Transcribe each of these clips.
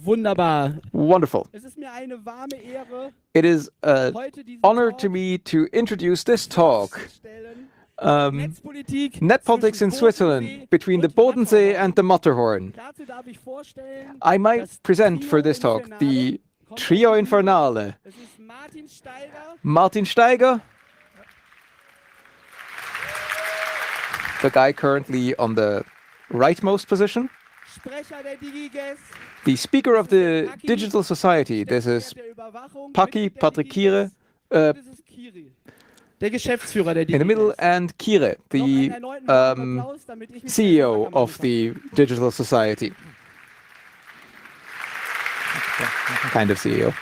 Wunderbar. Wonderful. Es ist mir eine warme Ehre, It is an heute diesen honor Talk to me to introduce this talk, vorzustellen. Netzpolitik Netzpolitik in Switzerland, between the Bodensee and the Matterhorn. Dazu darf ich vorstellen, I might das present Trio for this talk Infernale the kommt Trio auf die Bühne. Infernale. Es ist Martin Steiger, Martin Steiger, the guy currently on the rightmost position, Sprecher der DigiGuess, the speaker of the Digital Society. This is der Überwachung, Paki, Mitglied der Patrick Kire, DigiGuess, und das ist Kiri, der Geschäftsführer der in the middle, DigiGuess. and Kire, Noch einen the erneuten warmen Applaus, damit ich mich CEO selber of the Digital Society. Kind of CEO.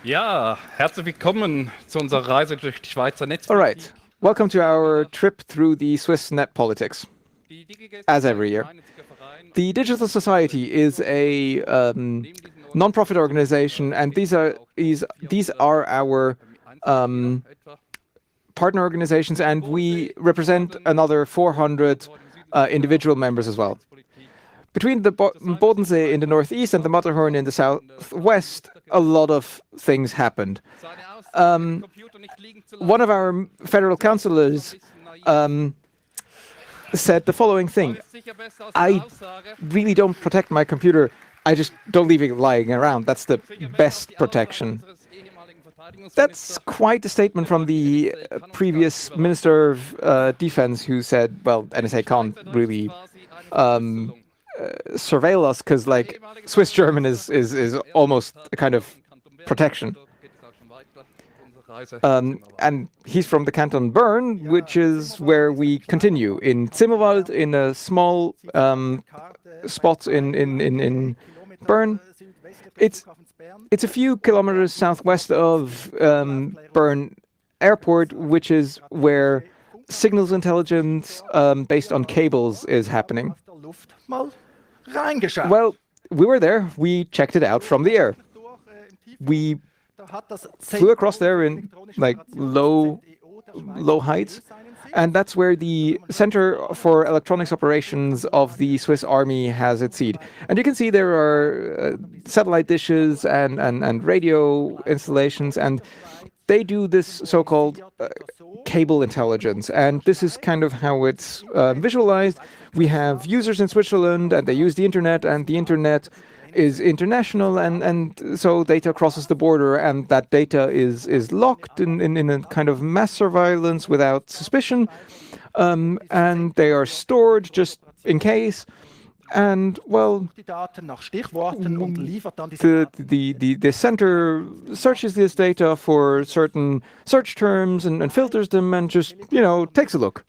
Ja, herzlich willkommen zu unserer Reise durch die Schweizer All Netzpolitik. right. Welcome to our trip through the Swiss Netpolitics. As every year. The Digital Society is a non-profit organization, and these are our partner organizations, and we represent another 400 individual members as well. Between the Bodensee in the northeast and the Matterhorn in the southwest, a lot of things happened. One of our federal councillors said the following thing: I really don't protect my computer, I just don't leave it lying around. That's the best protection. That's quite a statement from the previous Minister of Defense, who said, well, NSA can't really surveil us because, like, Swiss German is almost a kind of protection. And he's from the canton Bern, which is where we continue, in Zimmerwald, in a small spot in Bern. It's a few kilometers southwest of Bern Airport, which is where signals intelligence based on cables is happening. Well, we were there. We checked it out from the air. We flew across there in like low heights, and that's where the Center for Electronics Operations of the Swiss Army has its seat. And you can see there are satellite dishes and radio installations, and they do this so-called cable intelligence. And this is kind of how it's visualized. We have users in Switzerland, and they use the internet, and the internet is international, and so data crosses the border, and that data is locked in a kind of mass surveillance without suspicion, and they are stored just in case. And well, the center searches this data for certain search terms and filters them, and just, you know, takes a look.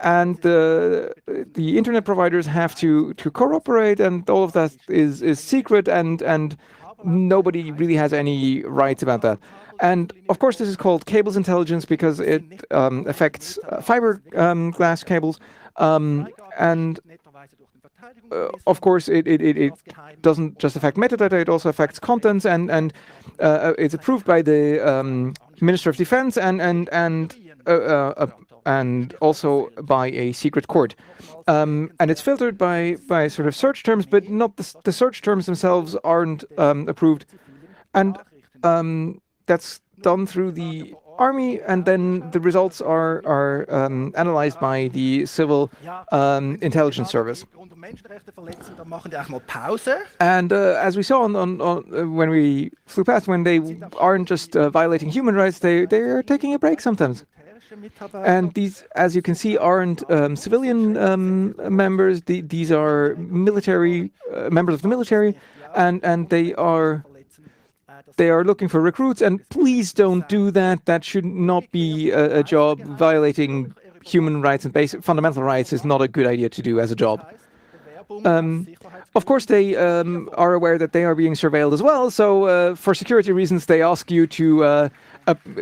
And the internet providers have to cooperate, and all of that is secret, and nobody really has any rights about that. And of course, this is called cables intelligence because it affects fiber glass cables, and of course, it doesn't just affect metadata; it also affects contents, and it's approved by the Minister of Defense and also by a secret court. And it's filtered by sort of search terms, but not the search terms themselves aren't approved. And that's done through the army, and then the results are analyzed by the civil intelligence service. And as we saw on when we flew past, when they aren't just violating human rights, they are taking a break sometimes. And these, as you can see, aren't civilian members. These are military members of the military, and they are looking for recruits. And please don't do that. That should not be a job. Violating human rights and basic fundamental rights is not a good idea to do as a job. Of course, they are aware that they are being surveilled as well. So for security reasons, they ask you to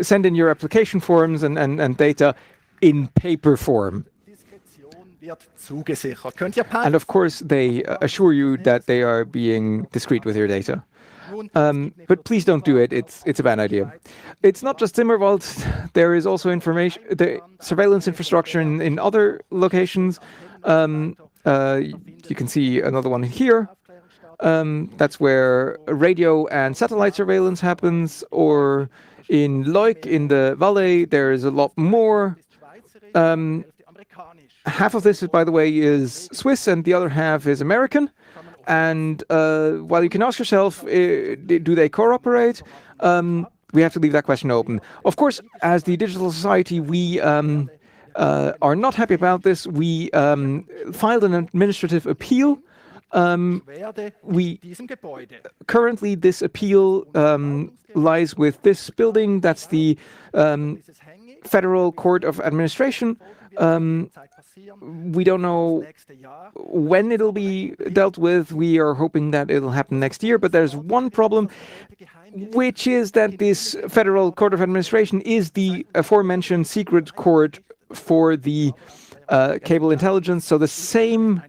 send in your application forms and data in paper form. And of course, they assure you that they are being discreet with your data. But please don't do it. It's a bad idea. It's not just Zimmerwald. There is also the surveillance infrastructure in other locations. You can see another one here. That's where radio and satellite surveillance happens, or in Leuk, in the Valais, there is a lot more. Half of this, by the way, is Swiss and the other half is American. And while you can ask yourself, do they cooperate? We have to leave that question open. Of course, as the digital society, we are not happy about this. We filed an administrative appeal. Currently, this appeal lies with this building. That's the Federal Court of Administration. We don't know when it'll be dealt with. We are hoping that it'll happen next year. But there's one problem, which is that this Federal Court of Administration is the aforementioned secret court for the cable intelligence. So the same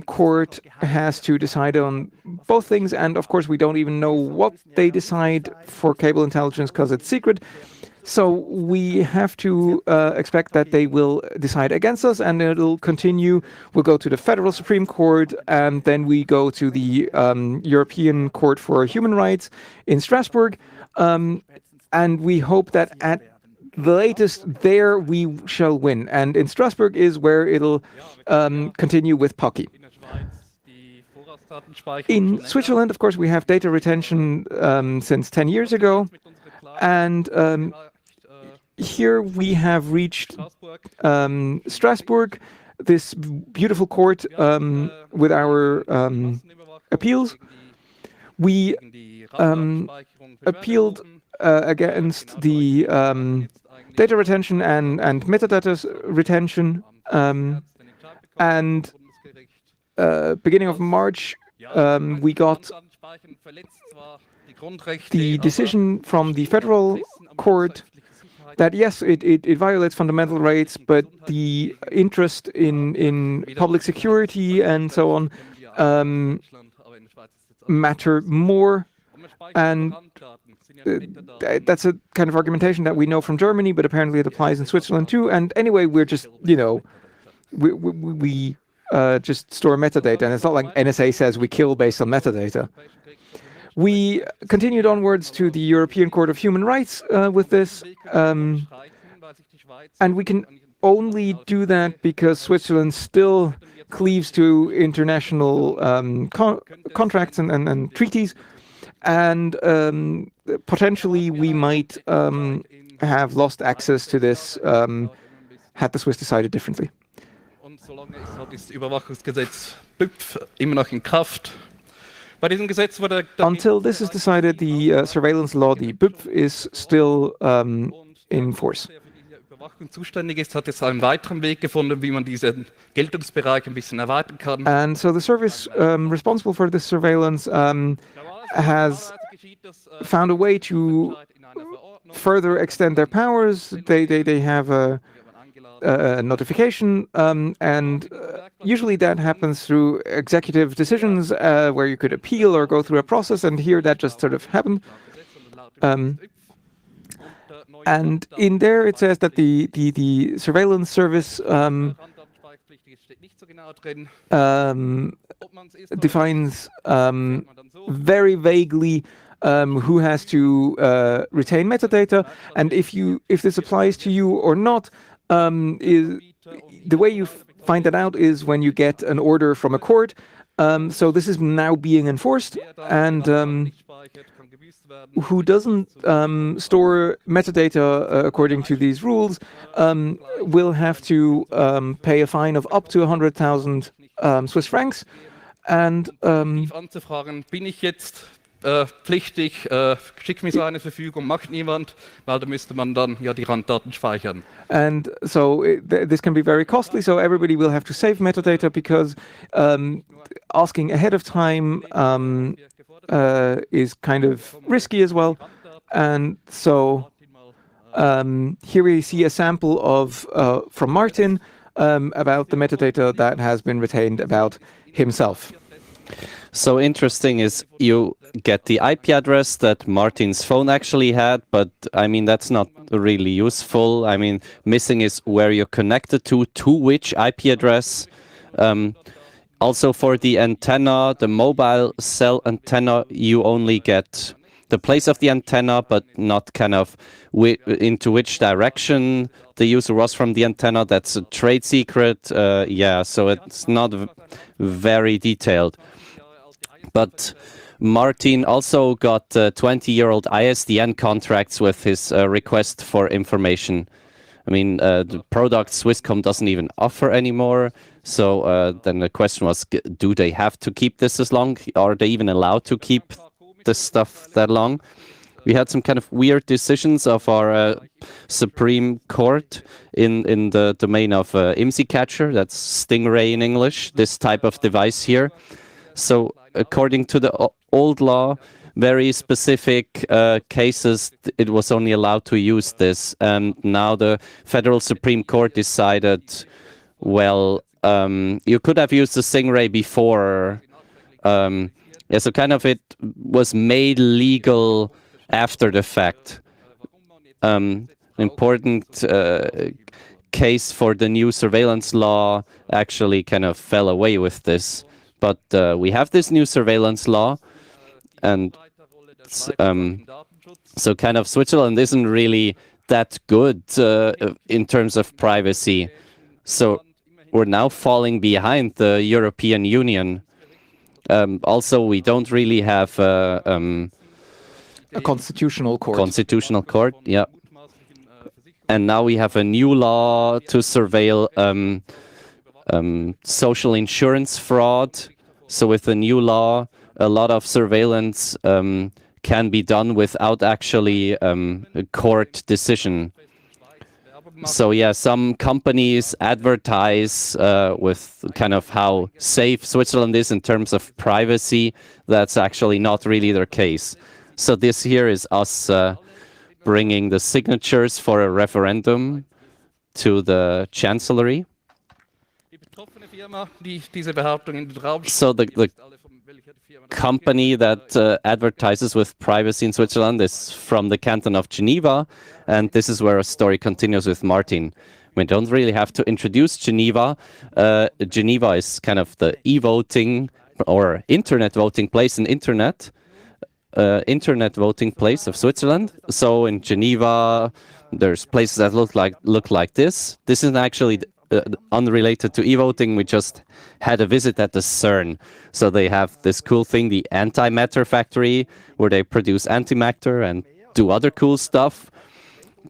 court has to decide on both things. And of course, we don't even know what they decide for cable intelligence because it's secret. So we have to expect that they will decide against us, and it'll continue. We'll go to the Federal Supreme Court, and then we go to the European Court for Human Rights in Strasbourg. And we hope that at the latest there we shall win. And in Strasbourg is where it'll continue with Pocky. In Switzerland, of course, we have data retention since 10 years ago. And here we have reached Strasbourg, this beautiful court with our appeals. We appealed against the data retention and metadata retention. And beginning of March, we got the decision from the federal court that yes, it violates fundamental rights, but the interest in public security and so on matter more. And that's a kind of argumentation that we know from Germany, but apparently it applies in Switzerland too. And anyway, we're just, we just store metadata, and it's not like NSA says we kill based on metadata. We continued onwards to the European Court of Human Rights with this, and we can only do that because Switzerland still cleaves to international contracts and treaties, and potentially we might have lost access to this had the Swiss decided differently. Until this is decided, the surveillance law, the BÜPF, is still in force. And so the service responsible for this surveillance has found a way to further extend their powers. They have a notification, and usually that happens through executive decisions where you could appeal or go through a process, and here that just sort of happened. And in there it says that the surveillance service defines very vaguely who has to retain metadata, and if this applies to you or not. The way you find that out is when you get an order from a court. So this is now being enforced, and who doesn't store metadata according to these rules will have to pay a fine of up to 100,000 Swiss francs. And pflichtig, schick mir so eine Verfügung, macht niemand, weil da müsste man dann ja die Randdaten speichern. And so this can be very costly, so everybody will have to save metadata because asking ahead of time is kind of risky as well. And so here we see a sample of from Martin about the metadata that has been retained about himself. So interesting is you get the IP address that Martin's phone actually had, but I mean, that's not really useful. I mean, missing is where you're connected to which IP address. Also for the antenna, the mobile cell antenna, you only get the place of the antenna, but not kind of into which direction the user was from the antenna. That's a trade secret. Yeah, so it's not very detailed. But Martin also got 20-year-old ISDN contracts with his request for information. I mean, the product Swisscom doesn't even offer anymore. So then the question was, do they have to keep this as long? Are they even allowed to keep this stuff that long? We had some kind of weird decisions of our Supreme Court in the domain of IMSI catcher. That's Stingray in English, this type of device here. So according to the old law, very specific cases, it was only allowed to use this. And now the Federal Supreme Court decided, well, you could have used the Stingray before. Yeah, so kind of it was made legal after the fact. Important case for the new surveillance law actually kind of fell away with this. But we have this new surveillance law, and so kind of Switzerland isn't really that good in terms of privacy. So we're now falling behind the European Union. Also, we don't really have a constitutional court. Constitutional court, yeah. And now we have a new law to surveil social insurance fraud. So with the new law, a lot of surveillance can be done without actually a court decision. So yeah, some companies advertise with kind of how safe Switzerland is in terms of privacy. That's actually not really their case. So this here is us bringing the signatures for a referendum to the Chancellery. So the company that advertises with privacy in Switzerland is from the canton of Geneva, and this is where our story continues with Martin. We don't really have to introduce Geneva. Geneva is kind of the e-voting or internet voting place in internet voting place of Switzerland. So in Geneva, there's places that look like this. This is actually unrelated to e-voting. We just had a visit at the CERN. So they have this cool thing, the antimatter factory, where they produce antimatter and do other cool stuff.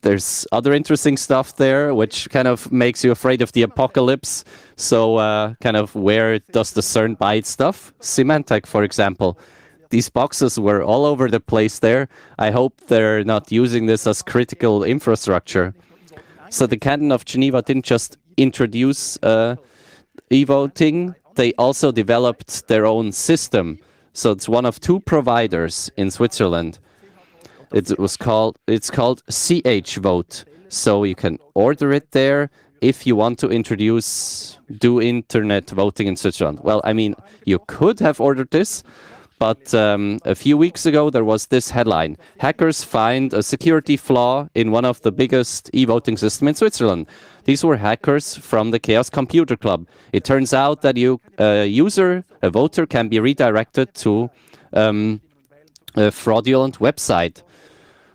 There's other interesting stuff there, which kind of makes you afraid of the apocalypse. So kind of where does the CERN buy its stuff? Symantec, for example. These boxes were all over the place there. I hope they're not using this as critical infrastructure. So the canton of Geneva didn't just introduce e-voting, they also developed their own system. So it's one of two providers in Switzerland. It's called CH Vote. So you can order it there if you want to do internet voting in Switzerland. Well, I mean, you could have ordered this, but a few weeks ago there was this headline: hackers find a security flaw in one of the biggest e-voting systems in Switzerland. These were hackers from the Chaos Computer Club. It turns out that a voter can be redirected to a fraudulent website.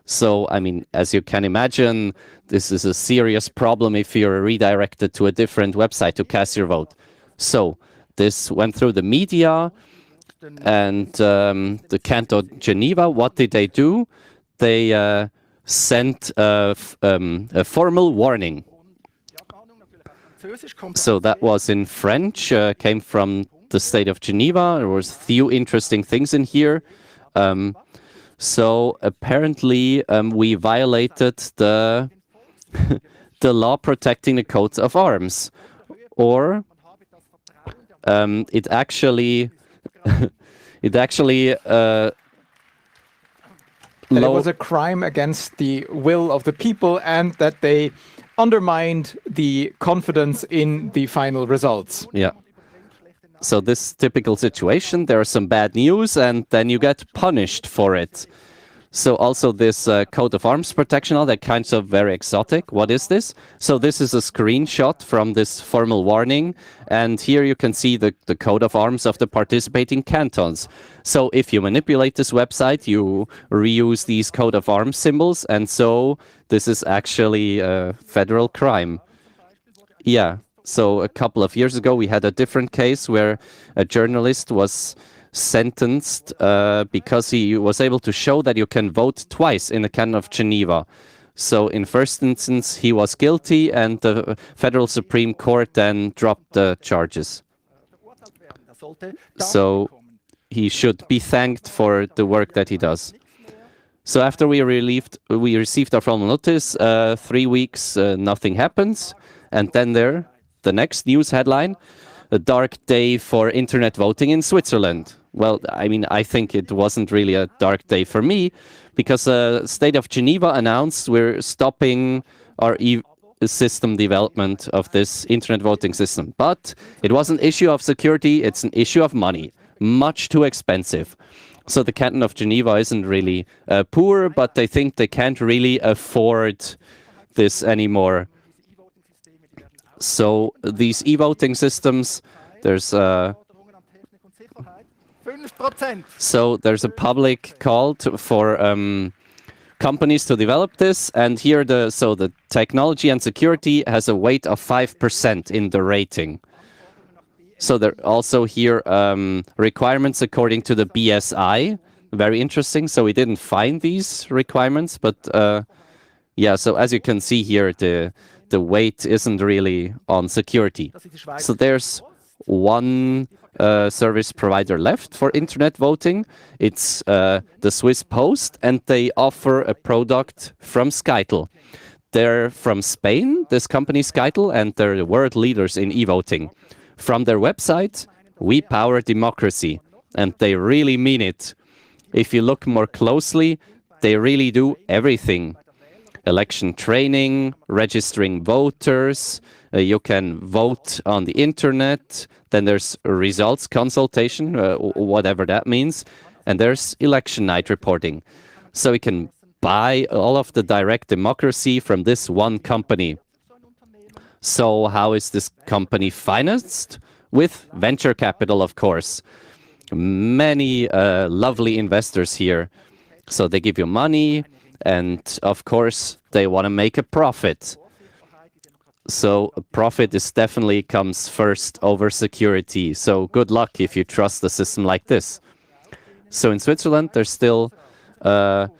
So, I mean, as you can imagine, this is a serious problem if you're redirected to a different website to cast your vote. So, this went through the media and the Canton of Geneva. What did they do? They sent a formal warning. So that was in French, came from the state of Geneva. There was a few interesting things in here. So apparently we violated the law protecting the coats of arms, or it actually it was a crime against the will of the people, and that they undermined the confidence in the final results. Yeah. So this typical situation, there are some bad news and then you get punished for it. So also this coat of arms protection law, that kind of very exotic. What is this? So this is a screenshot from this formal warning. And here you can see the coat of arms of the participating cantons. So if you manipulate this website, you reuse these coat of arms symbols. And so this is actually a federal crime. Yeah. So a couple of years ago, we had a different case where a journalist was sentenced because he was able to show that you can vote twice in the Canton of Geneva. So in first instance, he was guilty, and the Federal Supreme Court then dropped the charges. So he should be thanked for the work that he does. So after we received our formal notice, 3 weeks, nothing happens. And then the next news headline, a dark day for internet voting in Switzerland. Well, I mean, I think it wasn't really a dark day for me, because the state of Geneva announced we're stopping our system development of this internet voting system. But it was an issue of security, it's an issue of money, much too expensive. So the Canton of Geneva isn't really poor, but they think they can't really afford this anymore. So these e-voting systems, there's a public call for companies to develop this, and here the technology and security has a weight of 5% in the rating. So there also here requirements according to the BSI, very interesting. So we didn't find these requirements, but yeah. So as you can see here, the weight isn't really on security. So there's one service provider left for internet voting. It's the Swiss Post, and they offer a product from Skytel. They're from Spain, this company Skytel, and they're the world leaders in e-voting. From their website, we power democracy, and they really mean it. If you look more closely, they really do everything. Election training, registering voters, you can vote on the internet, then there's results consultation, whatever that means, and there's election night reporting. So we can buy all of the direct democracy from this one company. So how is this company financed? With venture capital, of course. Many lovely investors here. So they give you money, and of course they want to make a profit. So profit is definitely comes first over security. So good luck if you trust a system like this. So in Switzerland, there's still the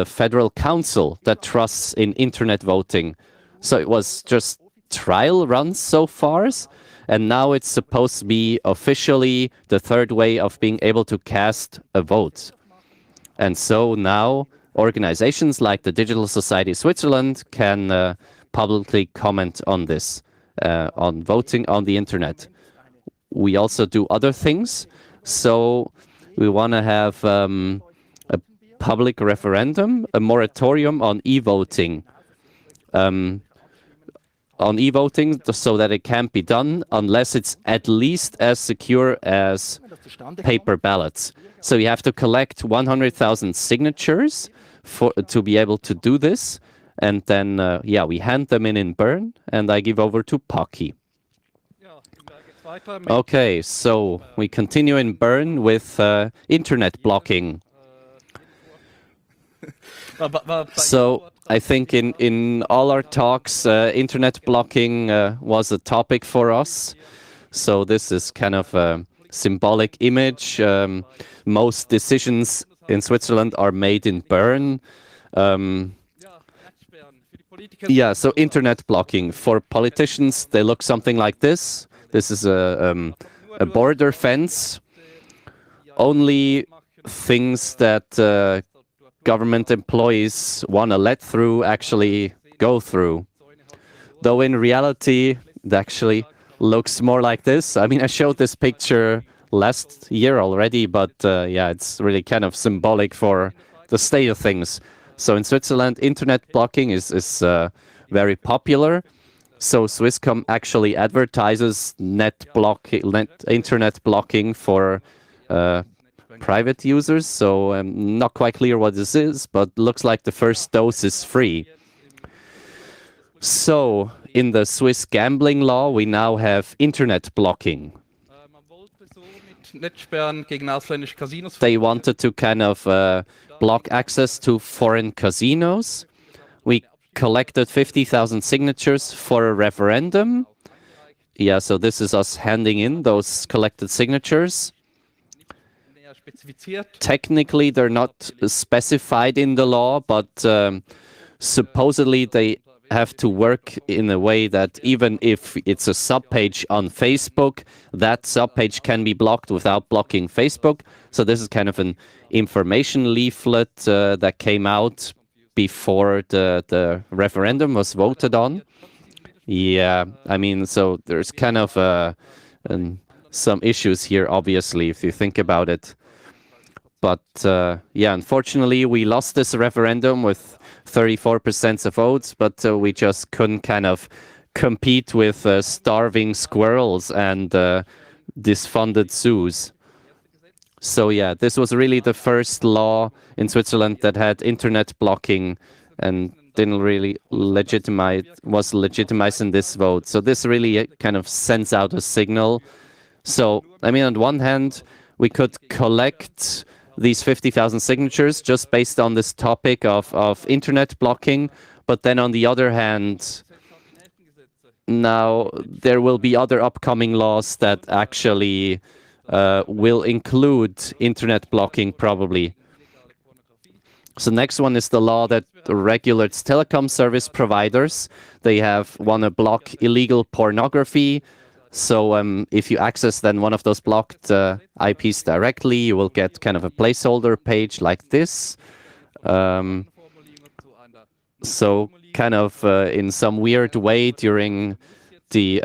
Federal Council that trusts in internet voting. So it was just trial runs so far, and now it's supposed to be officially the third way of being able to cast a vote. And so now organizations like the Digital Society Switzerland can publicly comment on this, on voting on the internet. We also do other things. So we want to have a public referendum, a moratorium on e-voting. On e-voting, so that it can't be done unless it's at least as secure as paper ballots. So you have to collect 100,000 signatures to be able to do this. And then, yeah, we hand them in Bern, and I give over to Paki. Okay, so we continue in Bern with internet blocking. So I think in all our talks, internet blocking was a topic for us. So this is kind of a symbolic image. Most decisions in Switzerland are made in Bern. Yeah, so internet blocking. For politicians, they look something like this. This is a border fence. Only things that government employees want to let through actually go through. Though in reality, it actually looks more like this. I mean, I showed this picture last year already, but yeah, it's really kind of symbolic for the state of things. So in Switzerland, internet blocking is very popular. So Swisscom actually advertises internet blocking for private users. So I'm not quite clear what this is, but looks like the first dose is free. So in the Swiss gambling law, we now have internet blocking. They wanted to kind of block access to foreign casinos. We collected 50,000 signatures for a referendum. Yeah, so this is us handing in those collected signatures. Technically, they're not specified in the law, but supposedly they have to work in a way that even if it's a subpage on Facebook, that subpage can be blocked without blocking Facebook. So this is kind of an information leaflet that came out before the referendum was voted on. Yeah, I mean, so there's kind of some issues here, obviously, if you think about it. But yeah, unfortunately, we lost this referendum with 34% of votes, but we just couldn't kind of compete with starving squirrels and disfunded zoos. So yeah, this was really the first law in Switzerland that had internet blocking and didn't really was legitimized in this vote. So this really kind of sends out a signal. So, I mean, on one hand, we could collect these 50,000 signatures just based on this topic of internet blocking. But then on the other hand, now there will be other upcoming laws that actually will include internet blocking probably. So next one is the law that regulates telecom service providers. They want to block illegal pornography. So if you access then one of those blocked IPs directly, you will get kind of a placeholder page like this. So kind of in some weird way during the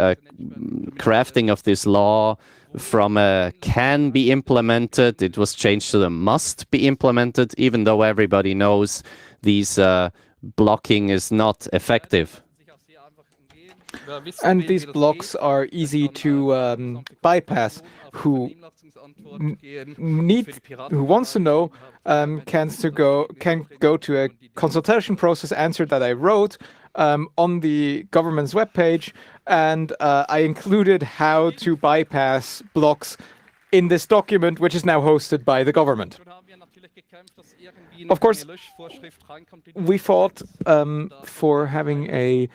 crafting of this law, from a can be implemented, it was changed to the must be implemented, even though everybody knows these blocking is not effective. And these blocks are easy to bypass. Who wants to know can go to a consultation process answer that I wrote on the government's webpage, and I included how to bypass blocks in this document, which is now hosted by the government. Of course, we fought for having a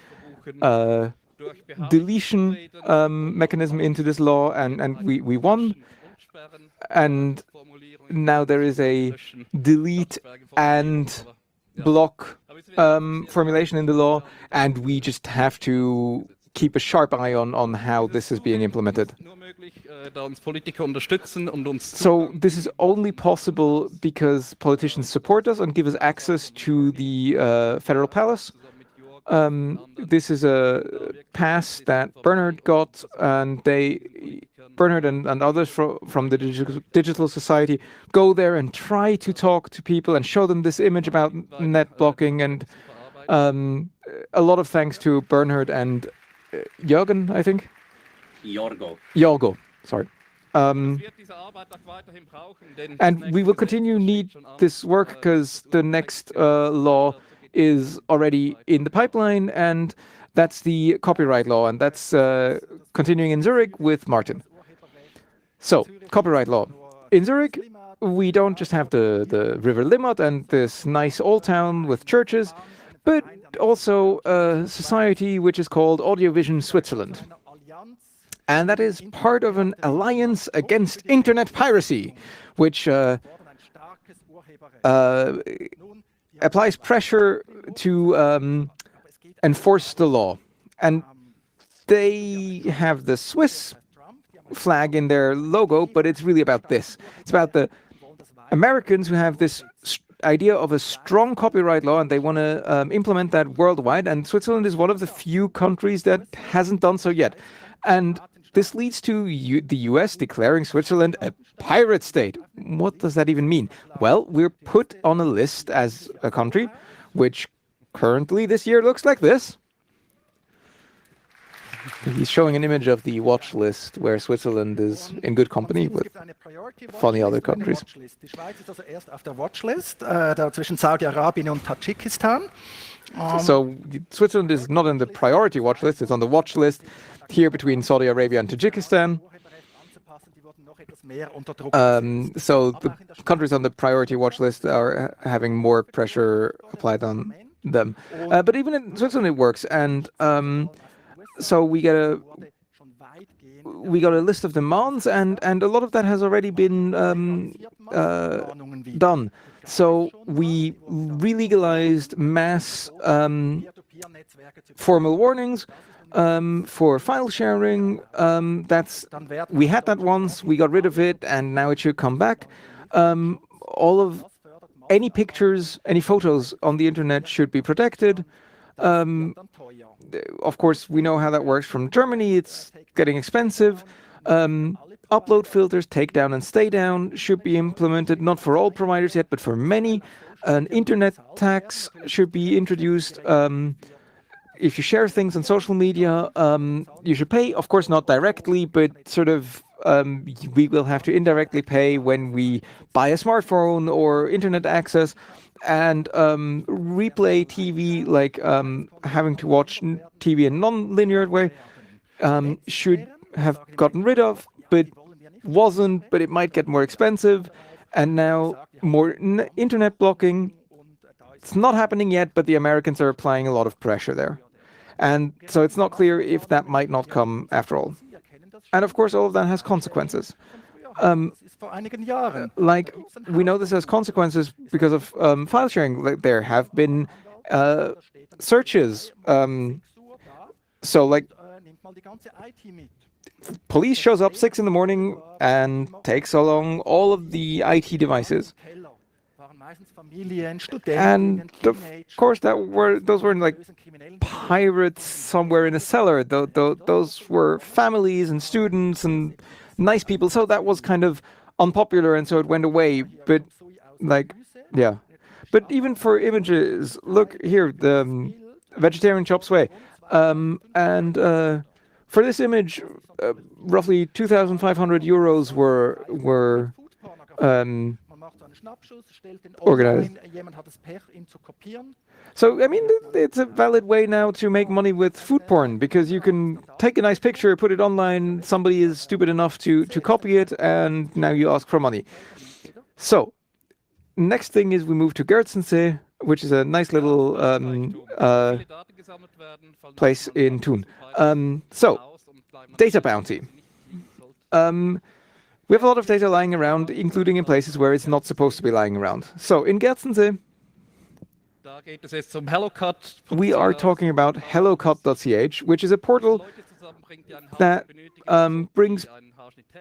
deletion mechanism into this law, and we won. And now there is a delete and block formulation in the law, and we just have to keep a sharp eye on how this is being implemented. So this is only possible because politicians support us and give us access to the Federal Palace. This is a pass that Bernhard got, and Bernhard and others from the digital society go there and try to talk to people and show them this image about net blocking. And a lot of thanks to Bernhard and Jürgen, I think. Jorgo, sorry. And we will need this work because the next law is already in the pipeline, and that's the copyright law, and that's continuing in Zurich with Martin. So, copyright law. In Zurich, we don't just have the River Limmat and this nice old town with churches, but also a society which is called Audiovision Switzerland. And that is part of an alliance against internet piracy, which applies pressure to enforce the law. And they have the Swiss flag in their logo, but it's really about this. It's about the Americans who have this idea of a strong copyright law, and they want to implement that worldwide. And Switzerland is one of the few countries that hasn't done so yet. And this leads to the US declaring Switzerland a pirate state. What does that even mean? Well, we're put on a list as a country, which currently this year looks like this. He's showing an image of the watch list where Switzerland is in good company with funny other countries. Die Schweiz ist also erst auf der Watchlist, da zwischen Saudi-Arabien und Tadschikistan. So Switzerland is not in the priority watch list, it's on the watch list here between Saudi Arabia and Tajikistan. So the countries on the priority watch list are having more pressure applied on them. But even in Switzerland it works, and so we get a list of demands, and a lot of that has already been done. So we re-legalized mass formal warnings for file sharing. We had that once, we got rid of it, and now it should come back. All of any pictures, any photos on the internet should be protected. Of course, we know how that works from Germany. It's getting expensive. Upload filters, take down and stay down, should be implemented, not for all providers yet, but for many. An internet tax should be introduced. If you share things on social media, you should pay, of course, not directly, but sort of we will have to indirectly pay when we buy a smartphone or internet access. And replay TV, like having to watch TV in a non-linear way, should have gotten rid of, but wasn't, but it might get more expensive. And now more internet blocking. It's not happening yet, but the Americans are applying a lot of pressure there. And so it's not clear if that might not come after all. And of course, all of that has consequences. Like, we know this has consequences because of file sharing. Like, there have been searches. So, like, police shows up 6 in the morning and takes along all of the IT devices. And of course, those weren't like pirates somewhere in a cellar. Those were families and students and nice people. So that was kind of unpopular, and so it went away. But like, yeah. But even for images, look here, the vegetarian chop suey. And for this image, roughly 2,500 euros were organized. So, I mean, it's a valid way now to make money with food porn, because you can take a nice picture, put it online, somebody is stupid enough to copy it, and now you ask for money. So, next thing is we move to Gertzensee, which is a nice little place in Thun. So, data bounty. We have a lot of data lying around, including in places where it's not supposed to be lying around. So, in Gertzensee, we are talking about hellocut.ch, which is a portal that brings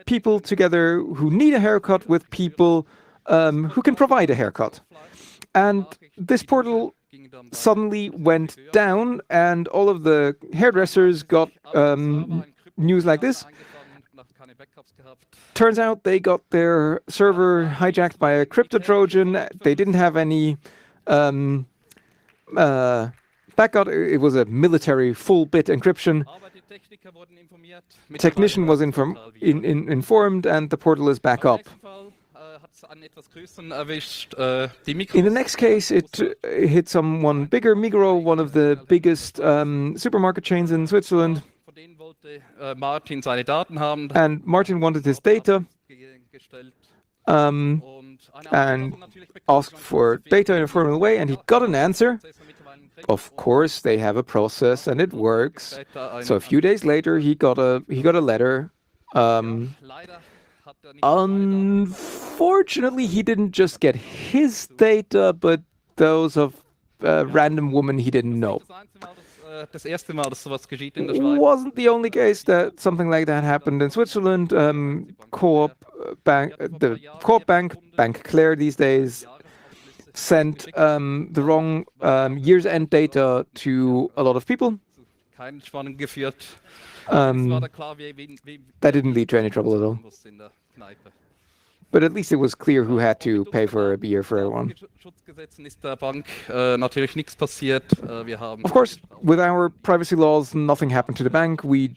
people together who need a haircut with people who can provide a haircut. And this portal suddenly went down, and all of the hairdressers got news like this. Turns out they got their server hijacked by a crypto Trojan. They didn't have any backup. It was a military full-bit encryption. Technician was informed, and the portal is back up. In the next case, it hit someone bigger, Migros, one of the biggest supermarket chains in Switzerland. And Martin wanted his data and asked for data in a formal way, and he got an answer. Of course, they have a process and it works. So a few days later, he got a letter. Unfortunately, he didn't just get his data, but those of a random woman he didn't know. Wasn't the only case that something like that happened in Switzerland. Coop Bank, the Coop Bank, Bank Claire these days, sent the wrong year's end data to a lot of people. That didn't lead to any trouble at all. But at least it was clear who had to pay for a beer for everyone. Of course, with our privacy laws, nothing happened to the bank. We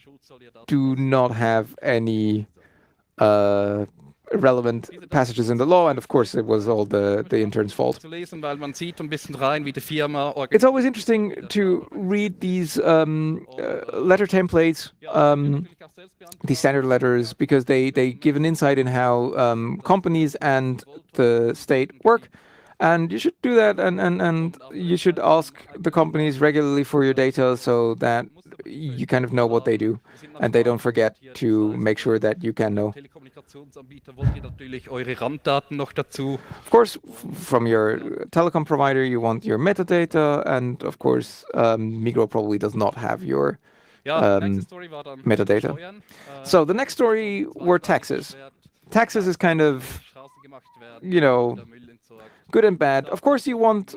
do not have any relevant passages in the law, and of course it was all the intern's fault. It's always interesting to read these letter templates, these standard letters, because they give an insight in how companies and the state work. And you should do that, and you should ask the companies regularly for your data so that you kind of know what they do, and they don't forget to make sure that you can know. Of course, from your telecom provider, you want your metadata, and of course, Migros probably does not have your metadata. So the next story were taxes. Taxes is kind of, good and bad. Of course, you want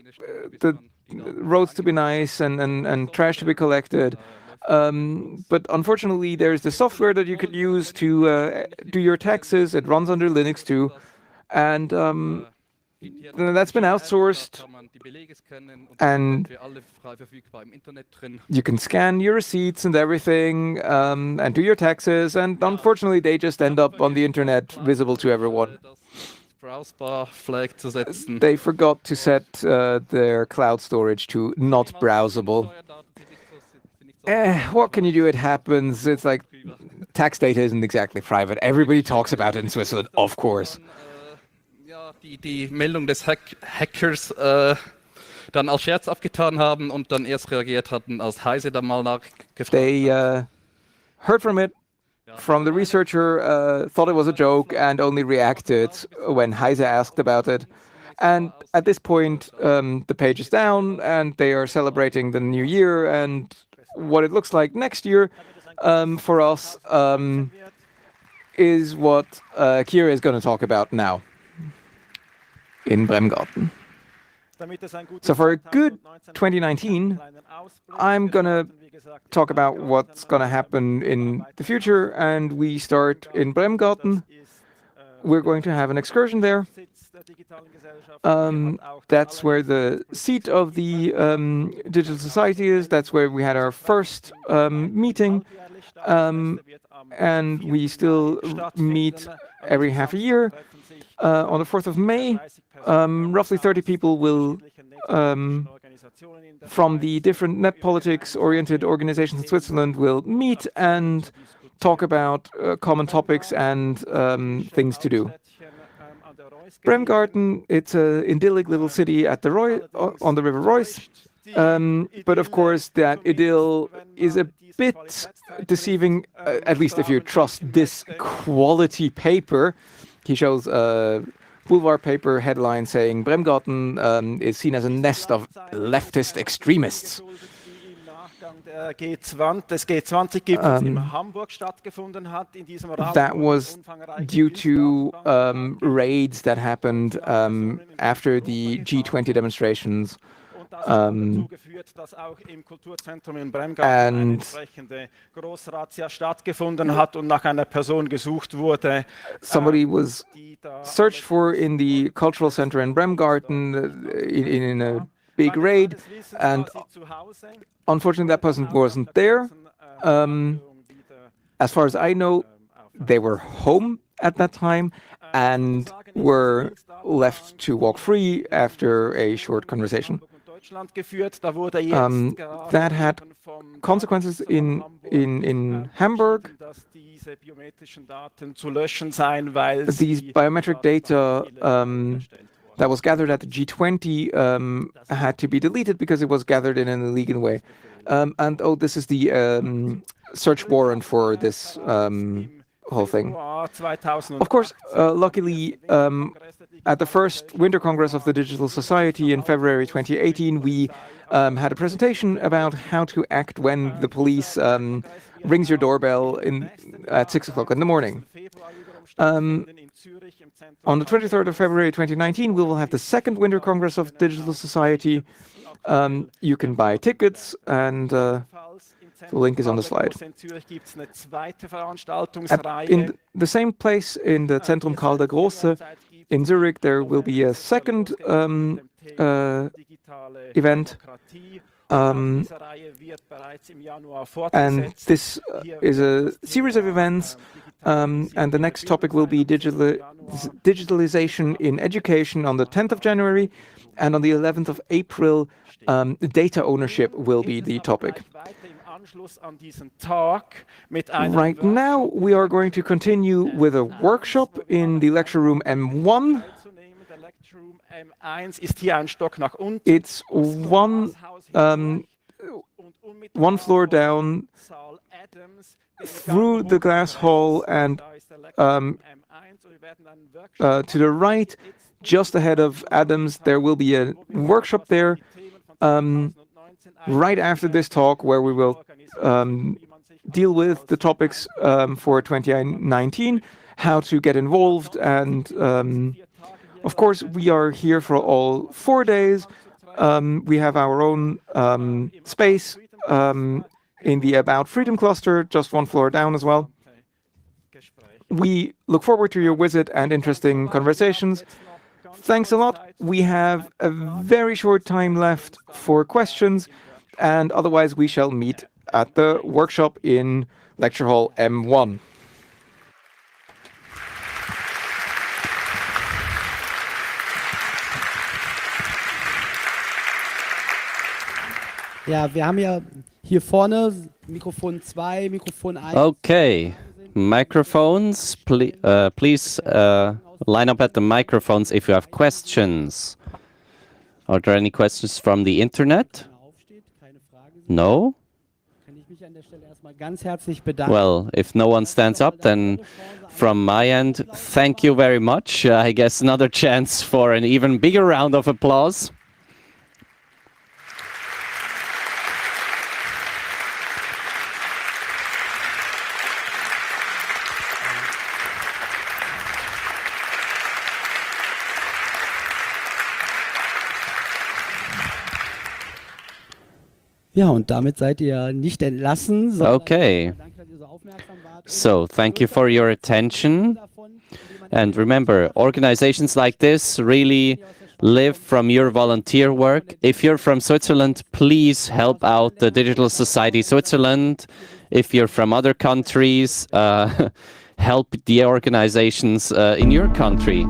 the roads to be nice and trash to be collected. But unfortunately, there's the software that you could use to do your taxes. It runs under Linux too. And that's been outsourced. And you can scan your receipts and everything and do your taxes. And unfortunately, they just end up on the internet, visible to everyone. They forgot to set their cloud storage to not browsable. What can you do? It happens. It's like tax data isn't exactly private. Everybody talks about it in Switzerland, of course. Die Meldung des Hackers dann als Scherz abgetan haben und dann erst reagiert hatten, als Heise dann mal nachgefragt. They heard from the researcher, thought it was a joke, and only reacted when Heise asked about it. And at this point, the page is down, and they are celebrating the new year. And what it looks like next year for us is what Kira is going to talk about now in Bremgarten. So for a good 2019, I'm going to talk about what's going to happen in the future, and we start in Bremgarten. We're going to have an excursion there. That's where the seat of the Digital Society is. That's where we had our first meeting, and we still meet every half a year. On the 4th of May, roughly 30 people will, from the different net politics-oriented organizations in Switzerland, will meet and talk about common topics and things to do. Bremgarten, it's an idyllic little city at the on the River Reuss, but of course that idyll is a bit deceiving, at least if you trust this quality paper. He shows a boulevard paper headline saying Bremgarten is seen as a nest of leftist extremists. That was due to raids that happened after the G20 demonstrations. And somebody was searched for in the cultural center in Bremgarten in a big raid, and unfortunately that person wasn't there. As far as I know, they were home at that time and were left to walk free after a short conversation. That had consequences in Hamburg. These biometric data that was gathered at the G20 had to be deleted because it was gathered in an illegal way. This is the search warrant for this whole thing. Of course, luckily, at the first Winter Congress of the Digital Society in February 2018, we had a presentation about how to act when the police rings your doorbell at 6 o'clock in the morning. On the 23rd of February 2019, we will have the second Winter Congress of Digital Society. You can buy tickets, and The link is on the slide. In the same place, in the Zentrum Karl der Große in Zurich, there will be a second event. And this is a series of events, and the next topic will be digitalization in education on the 10th of January, and on the 11th of April, data ownership will be the topic. Right now, we are going to continue with a workshop in the lecture room M1. It's one floor down through the glass hall, and to the right, just ahead of Adams, there will be a workshop there right after this talk, where we will deal with the topics for 2019, how to get involved, and of course, we are here for all 4 days. We have our own space in the About Freedom cluster, just one floor down as well. We look forward to your visit and interesting conversations. Thanks a lot. We have a very short time left for questions, and otherwise we shall meet at the workshop in Lecture Hall M1. Ja, wir haben ja hier vorne Mikrofon 2, Mikrofon 1. Okay, microphones, please line up at the microphones if you have questions. Are there any questions from the internet? No? Well, if no one stands up, then from my end, thank you very much. I guess another chance for an even bigger round of applause. Ja, und damit seid ihr nicht entlassen. Okay. So, thank you for your attention. And remember, organizations like this really live from your volunteer work. If you're from Switzerland, please help out the Digital Society Switzerland. If you're from other countries, help the organizations in your country.